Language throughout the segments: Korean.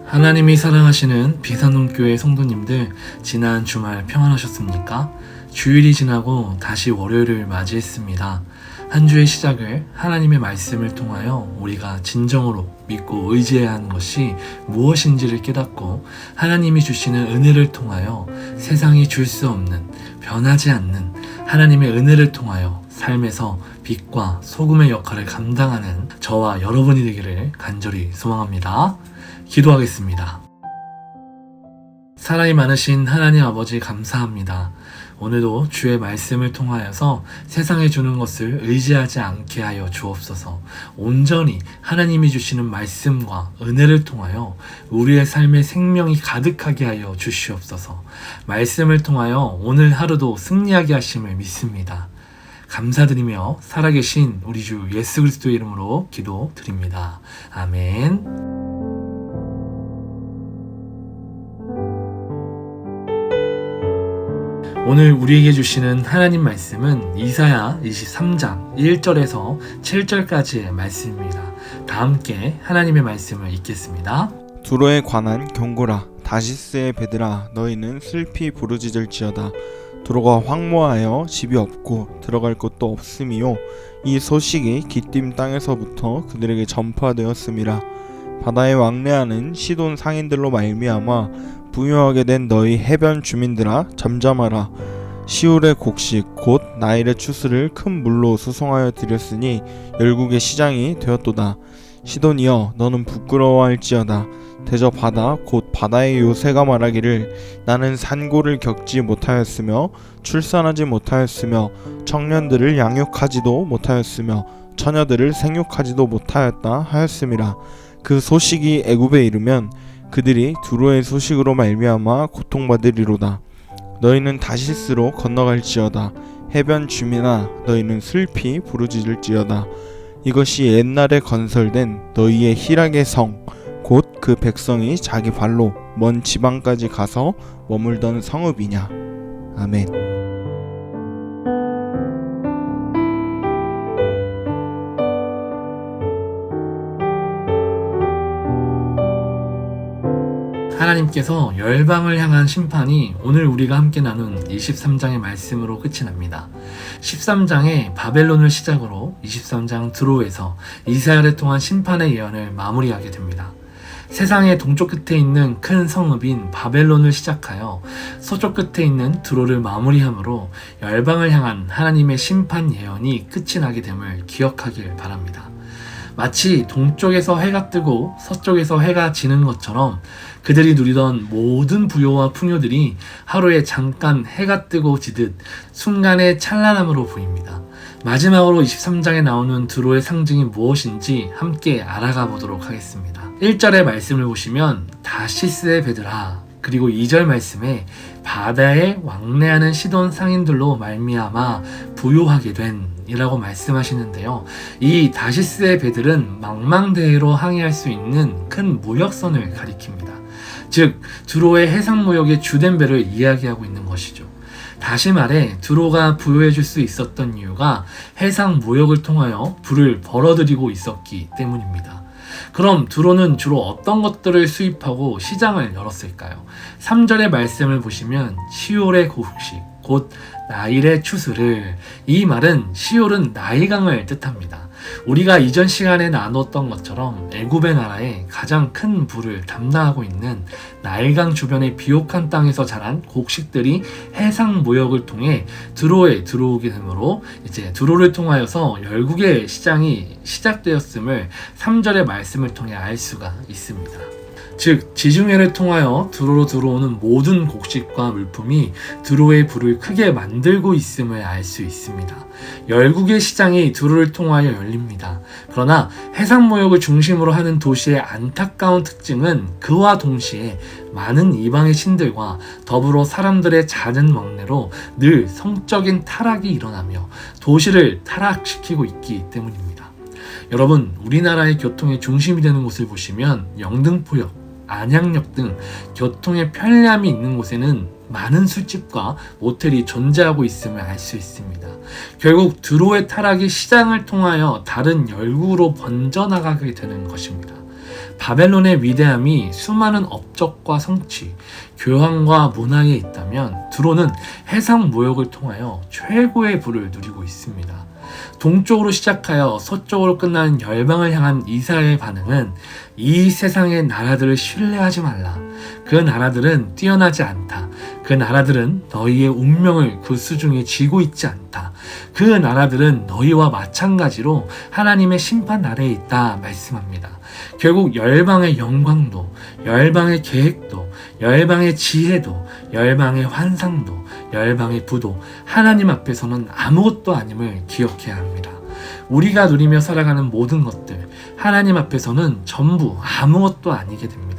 하나님이 사랑하시는 비산동교회 성도님들, 지난 주말 평안하셨습니까? 주일이 지나고 다시 월요일을 맞이했습니다. 한 주의 시작을 하나님의 말씀을 통하여 우리가 진정으로 믿고 의지해야 하는 것이 무엇인지를 깨닫고, 하나님이 주시는 은혜를 통하여 세상이 줄 수 없는, 변하지 않는 하나님의 은혜를 통하여 삶에서 빛과 소금의 역할을 감당하는 저와 여러분이 되기를 간절히 소망합니다. 기도하겠습니다. 사랑이 많으신 하나님 아버지, 감사합니다. 오늘도 주의 말씀을 통하여서 세상에 주는 것을 의지하지 않게 하여 주옵소서. 온전히 하나님이 주시는 말씀과 은혜를 통하여 우리의 삶에 생명이 가득하게 하여 주시옵소서. 말씀을 통하여 오늘 하루도 승리하게 하심을 믿습니다. 감사드리며 살아계신 우리 주 예수 그리스도의 이름으로 기도드립니다. 아멘. 오늘 우리에게 주시는 하나님 말씀은 이사야 23장 1절에서 7절까지의 말씀입니다. 다 함께 하나님의 말씀을 읽겠습니다. 두로에 관한 경고라. 다시스의 배들아, 너희는 슬피 부르짖을지어다. 두로가 황무하여 집이 없고 들어갈 곳도 없음이요, 이 소식이 기띔 땅에서부터 그들에게 전파되었음이라. 바다에 왕래하는 시돈 상인들로 말미암아 부유하게 된 너희 해변 주민들아, 잠잠하라. 시올의 곡식 곧 나일의 추수를 큰 물로 수송하여 드렸으니 열국의 시장이 되었도다. 시돈이여, 너는 부끄러워할지어다. 대저 바다 곧 바다의 요새가 말하기를, 나는 산고를 겪지 못하였으며 출산하지 못하였으며 청년들을 양육하지도 못하였으며 처녀들을 생육하지도 못하였다 하였음이라. 그 소식이 애굽에 이르면 그들이 두로의 소식으로 말미암아 고통받으리로다. 너희는 다시스로 건너갈지어다. 해변 주민아, 너희는 슬피 부르짖을지어다. 이것이 옛날에 건설된 너희의 희락의 성, 곧 그 백성이 자기 발로 먼 지방까지 가서 머물던 성읍이냐. 아멘. 하나님께서 열방을 향한 심판이 오늘 우리가 함께 나눈 23장의 말씀으로 끝이 납니다. 13장에 바벨론을 시작으로 23장 드로에서 이스라엘을 통한 심판의 예언을 마무리하게 됩니다. 세상의 동쪽 끝에 있는 큰 성읍인 바벨론을 시작하여 서쪽 끝에 있는 드로를 마무리하므로 열방을 향한 하나님의 심판 예언이 끝이 나게 됨을 기억하길 바랍니다. 마치 동쪽에서 해가 뜨고 서쪽에서 해가 지는 것처럼 그들이 누리던 모든 부요와 풍요들이 하루에 잠깐 해가 뜨고 지듯 순간의 찬란함으로 보입니다. 마지막으로 23장에 나오는 드로의 상징이 무엇인지 함께 알아가 보도록 하겠습니다. 1절의 말씀을 보시면 다시스의 배들아, 그리고 2절 말씀에 바다에 왕래하는 시돈 상인들로 말미암아 부유하게 된 이라고 말씀하시는데요. 이 다시스의 배들은 망망대해로 항해할 수 있는 큰 무역선을 가리킵니다. 즉 드로의 해상무역의 주된 배를 이야기하고 있는 것이죠. 다시 말해 드로가 부유해질 수 있었던 이유가 해상무역을 통하여 부를 벌어들이고 있었기 때문입니다. 그럼 드로는 주로 어떤 것들을 수입하고 시장을 열었을까요? 3절의 말씀을 보시면 시올의 곡식 곧 나일의 추수를, 이 말은 시올은 나일강을 뜻합니다. 우리가 이전 시간에 나눴던 것처럼 애굽의 나라에 가장 큰 부를 담당하고 있는 나일강 주변의 비옥한 땅에서 자란 곡식들이 해상 무역을 통해 드로에 들어오게 되므로 이제 드로를 통하여서 열국의 시장이 시작되었음을 3절의 말씀을 통해 알 수가 있습니다. 즉 지중해를 통하여 드로로 들어오는 모든 곡식과 물품이 드로의 부를 크게 만들고 있음을 알 수 있습니다. 열국의 시장이 드로를 통하여 열립니다. 그러나 해상무역을 중심으로 하는 도시의 안타까운 특징은 그와 동시에 많은 이방의 신들과 더불어 사람들의 잦은 왕래로 늘 성적인 타락이 일어나며 도시를 타락시키고 있기 때문입니다. 여러분, 우리나라의 교통의 중심이 되는 곳을 보시면 영등포역, 안양역 등 교통의 편리함이 있는 곳에는 많은 술집과 모텔이 존재하고 있음을 알 수 있습니다. 결국 드로의 타락이 시장을 통하여 다른 열국으로 번져나가게 되는 것입니다. 바벨론의 위대함이 수많은 업적과 성취, 교황과 문화에 있다면 두로는 해상 무역을 통하여 최고의 부를 누리고 있습니다. 동쪽으로 시작하여 서쪽으로 끝나는 열방을 향한 이사야의 반응은 이 세상의 나라들을 신뢰하지 말라. 그 나라들은 뛰어나지 않다. 그 나라들은 너희의 운명을 그 수중에 쥐고 있지 않다. 그 나라들은 너희와 마찬가지로 하나님의 심판 아래에 있다 말씀합니다. 결국 열방의 영광도, 열방의 계획도, 열방의 지혜도, 열방의 환상도, 열방의 부도 하나님 앞에서는 아무것도 아님을 기억해야 합니다. 우리가 누리며 살아가는 모든 것들 하나님 앞에서는 전부 아무것도 아니게 됩니다.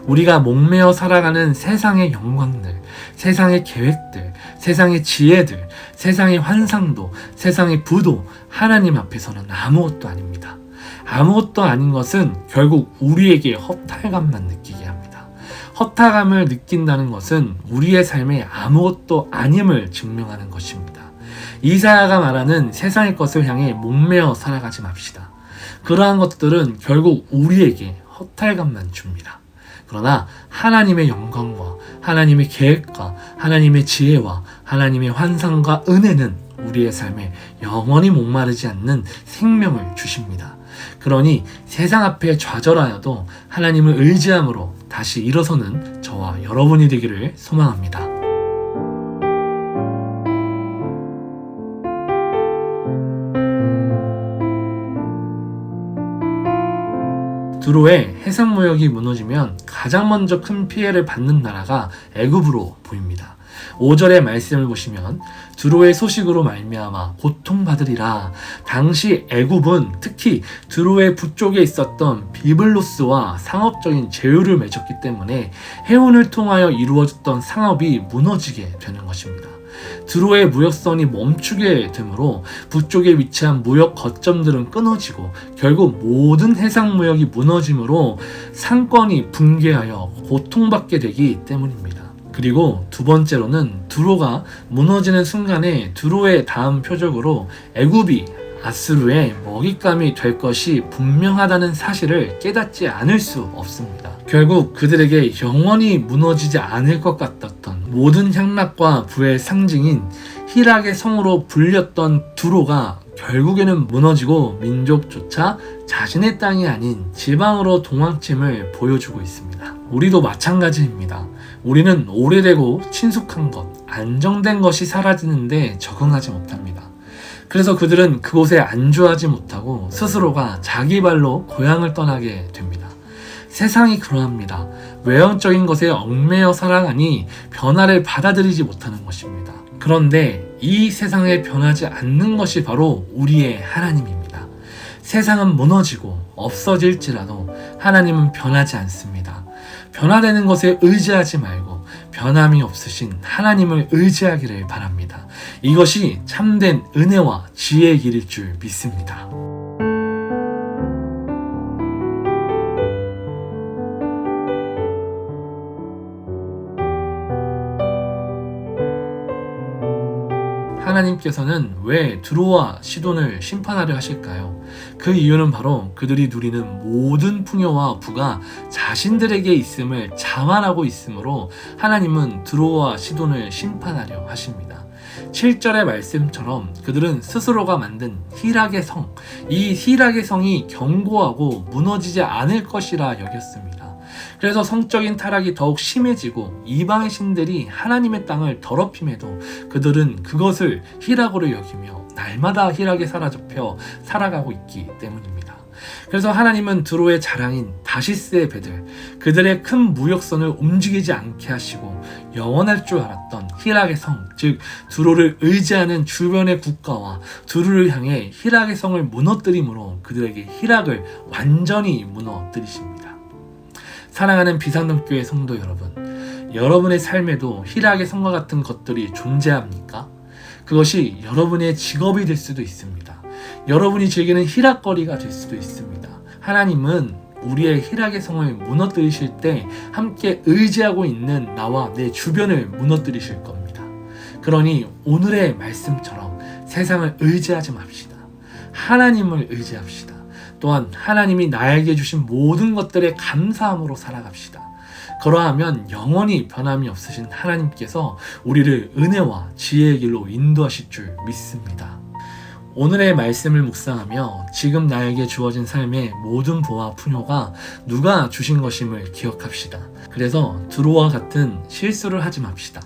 우리가 목매어 살아가는 세상의 영광들, 세상의 계획들, 세상의 지혜들, 세상의 환상도, 세상의 부도 하나님 앞에서는 아무것도 아닙니다. 아무것도 아닌 것은 결국 우리에게 허탈감만 느끼게 합니다. 허탈감을 느낀다는 것은 우리의 삶에 아무것도 아님을 증명하는 것입니다. 이사야가 말하는 세상의 것을 향해 목매어 살아가지 맙시다. 그러한 것들은 결국 우리에게 허탈감만 줍니다. 그러나 하나님의 영광과 하나님의 계획과 하나님의 지혜와 하나님의 환상과 은혜는 우리의 삶에 영원히 목마르지 않는 생명을 주십니다. 그러니 세상 앞에 좌절하여도 하나님을 의지함으로 다시 일어서는 저와 여러분이 되기를 소망합니다. 두로의 해상무역이 무너지면 가장 먼저 큰 피해를 받는 나라가 애굽으로 보입니다. 5절의 말씀을 보시면 두로의 소식으로 말미암아 고통받으리라. 당시 애굽은 특히 두로의 북쪽에 있었던 비블로스와 상업적인 제휴를 맺었기 때문에 해운을 통하여 이루어졌던 상업이 무너지게 되는 것입니다. 두로의 무역선이 멈추게 되므로 북쪽에 위치한 무역 거점들은 끊어지고 결국 모든 해상무역이 무너짐으로 상권이 붕괴하여 고통받게 되기 때문입니다. 그리고 두 번째로는 두로가 무너지는 순간에 두로의 다음 표적으로 애굽이 아수르의 먹잇감이 될 것이 분명하다는 사실을 깨닫지 않을 수 없습니다. 결국 그들에게 영원히 무너지지 않을 것 같았던 모든 향락과 부의 상징인 히락의 성으로 불렸던 두로가 결국에는 무너지고 민족조차 자신의 땅이 아닌 지방으로 도망침을 보여주고 있습니다. 우리도 마찬가지입니다. 우리는 오래되고 친숙한 것, 안정된 것이 사라지는데 적응하지 못합니다. 그래서 그들은 그곳에 안주하지 못하고 스스로가 자기 발로 고향을 떠나게 됩니다. 세상이 그러합니다. 외형적인 것에 얽매여 살아가니 변화를 받아들이지 못하는 것입니다. 그런데 이 세상에 변하지 않는 것이 바로 우리의 하나님입니다. 세상은 무너지고 없어질지라도 하나님은 변하지 않습니다. 변화되는 것에 의지하지 말고 변함이 없으신 하나님을 의지하기를 바랍니다. 이것이 참된 은혜와 지혜의 길일 줄 믿습니다. 하나님께서는 왜 두로와 시돈을 심판하려 하실까요? 그 이유는 바로 그들이 누리는 모든 풍요와 부가 자신들에게 있음을 자만하고 있으므로 하나님은 두로와 시돈을 심판하려 하십니다. 7절의 말씀처럼 그들은 스스로가 만든 히락의 성, 이 히락의 성이 견고하고 무너지지 않을 것이라 여겼습니다. 그래서 성적인 타락이 더욱 심해지고 이방의 신들이 하나님의 땅을 더럽힘에도 그들은 그것을 히락으로 여기며 날마다 히락에 사로잡혀 살아가고 있기 때문입니다. 그래서 하나님은 두로의 자랑인 다시스의 배들, 그들의 큰 무역선을 움직이지 않게 하시고 영원할 줄 알았던 히락의 성, 즉 두로를 의지하는 주변의 국가와 두로를 향해 히락의 성을 무너뜨림으로 그들에게 히락을 완전히 무너뜨리십니다. 사랑하는 비상동교회 성도 여러분, 여러분의 삶에도 히락의 성과 같은 것들이 존재합니까? 그것이 여러분의 직업이 될 수도 있습니다. 여러분이 즐기는 히락거리가 될 수도 있습니다. 하나님은 우리의 히락의 성을 무너뜨리실 때 함께 의지하고 있는 나와 내 주변을 무너뜨리실 겁니다. 그러니 오늘의 말씀처럼 세상을 의지하지 맙시다. 하나님을 의지합시다. 또한 하나님이 나에게 주신 모든 것들에 감사함으로 살아갑시다. 그러하면 영원히 변함이 없으신 하나님께서 우리를 은혜와 지혜의 길로 인도하실 줄 믿습니다. 오늘의 말씀을 묵상하며 지금 나에게 주어진 삶의 모든 부와 풍요가 누가 주신 것임을 기억합시다. 그래서 두로와 같은 실수를 하지 맙시다.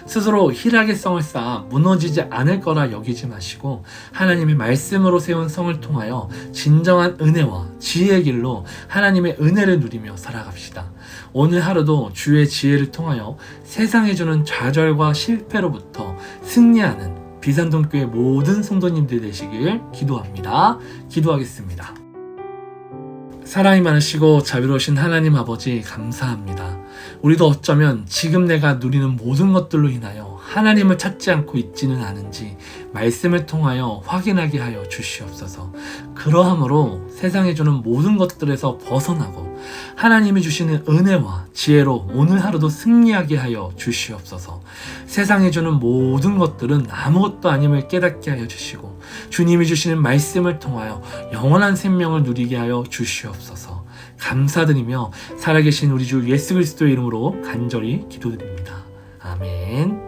스스로 희락의 성을 쌓아 무너지지 않을 거라 여기지 마시고 하나님의 말씀으로 세운 성을 통하여 진정한 은혜와 지혜의 길로 하나님의 은혜를 누리며 살아갑시다. 오늘 하루도 주의 지혜를 통하여 세상에 주는 좌절과 실패로부터 승리하는 비산동교회 모든 성도님들 되시길 기도합니다. 기도하겠습니다. 사랑이 많으시고 자비로우신 하나님 아버지 감사합니다. 우리도 어쩌면 지금 내가 누리는 모든 것들로 인하여 하나님을 찾지 않고 있지는 않은지 말씀을 통하여 확인하게 하여 주시옵소서. 그러함으로 세상에 주는 모든 것들에서 벗어나고 하나님이 주시는 은혜와 지혜로 오늘 하루도 승리하게 하여 주시옵소서. 세상에 주는 모든 것들은 아무것도 아님을 깨닫게 하여 주시고 주님이 주시는 말씀을 통하여 영원한 생명을 누리게 하여 주시옵소서. 감사드리며 살아계신 우리 주 예수 그리스도의 이름으로 간절히 기도드립니다. 아멘.